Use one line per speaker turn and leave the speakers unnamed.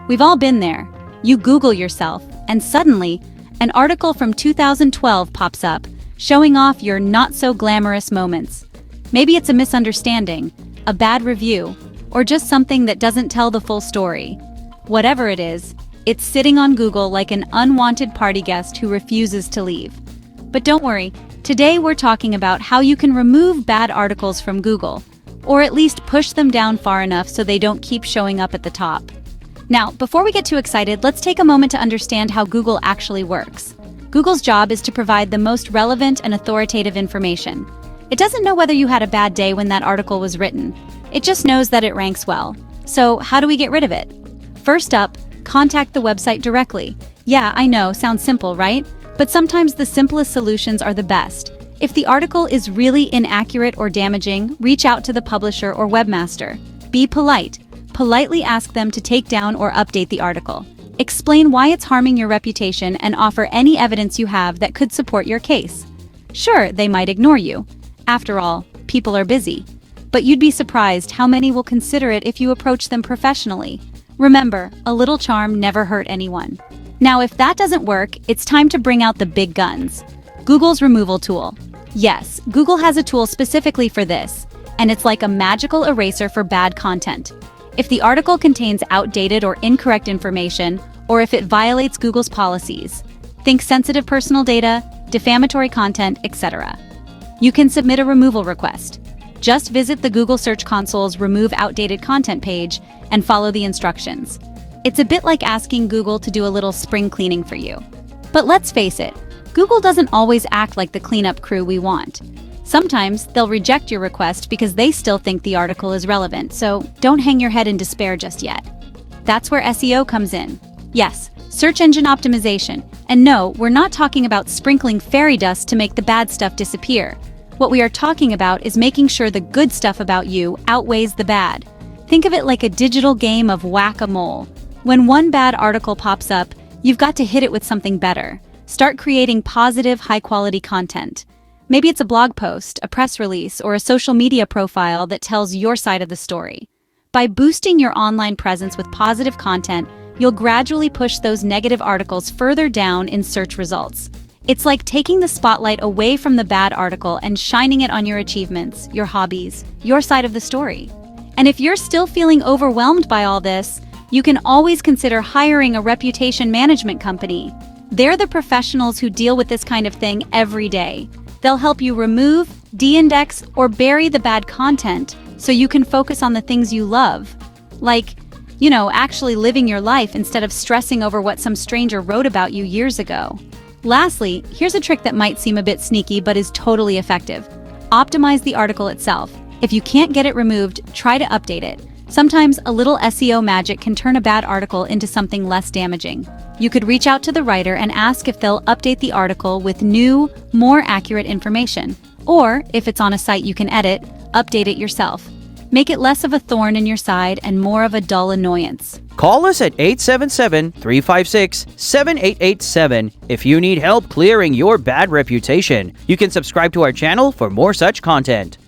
We've all been there. You Google yourself, and suddenly, an article from 2012 pops up, showing off your not-so-glamorous moments. Maybe it's a misunderstanding, a bad review, or just something that doesn't tell the full story. Whatever it is, it's sitting on Google like an unwanted party guest who refuses to leave. But don't worry, today we're talking about how you can remove bad articles from Google, or at least push them down far enough so they don't keep showing up at the top. Now, before we get too excited, let's take a moment to understand how Google actually works. Google's job is to provide the most relevant and authoritative information. It doesn't know whether you had a bad day when that article was written. It just knows that it ranks well. So, how do we get rid of it? First up, contact the website directly. Yeah, I know, sounds simple, right? But sometimes the simplest solutions are the best. If the article is really inaccurate or damaging, reach out to the publisher or webmaster. Be polite. Politely ask them to take down or update the article. Explain why it's harming your reputation and offer any evidence you have that could support your case. Sure, they might ignore you. After all, people are busy. But you'd be surprised how many will consider it if you approach them professionally. Remember, a little charm never hurt anyone. Now, if that doesn't work, it's time to bring out the big guns. Google's removal tool. Yes, Google has a tool specifically for this, and it's like a magical eraser for bad content. If the article contains outdated or incorrect information, or if it violates Google's policies, think sensitive personal data, defamatory content, etc., you can submit a removal request. Just visit the Google Search Console's Remove Outdated Content page and follow the instructions. It's a bit like asking Google to do a little spring cleaning for you. But let's face it, Google doesn't always act like the cleanup crew we want. Sometimes they'll reject your request because they still think the article is relevant, so don't hang your head in despair just yet. That's where SEO comes in. Yes, search engine optimization. And no, we're not talking about sprinkling fairy dust to make the bad stuff disappear. What we are talking about is making sure the good stuff about you outweighs the bad. Think of it like a digital game of whack-a-mole. When one bad article pops up, you've got to hit it with something better. Start creating positive, high-quality content. Maybe it's a blog post, a press release, or a social media profile that tells your side of the story. By boosting your online presence with positive content, you'll gradually push those negative articles further down in search results. It's like taking the spotlight away from the bad article and shining it on your achievements, your hobbies, your side of the story. And if you're still feeling overwhelmed by all this, you can always consider hiring a reputation management company. They're the professionals who deal with this kind of thing every day. They'll help you remove, de-index, or bury the bad content so you can focus on the things you love. Like, actually living your life instead of stressing over what some stranger wrote about you years ago. Lastly, here's a trick that might seem a bit sneaky but is totally effective. Optimize the article itself. If you can't get it removed, try to update it. Sometimes a little SEO magic can turn a bad article into something less damaging. You could reach out to the writer and ask if they'll update the article with new, more accurate information. Or, if it's on a site you can edit, update it yourself. Make it less of a thorn in your side and more of a dull annoyance.
Call us at 877-356-7887 if you need help clearing your bad reputation. You can subscribe to our channel for more such content.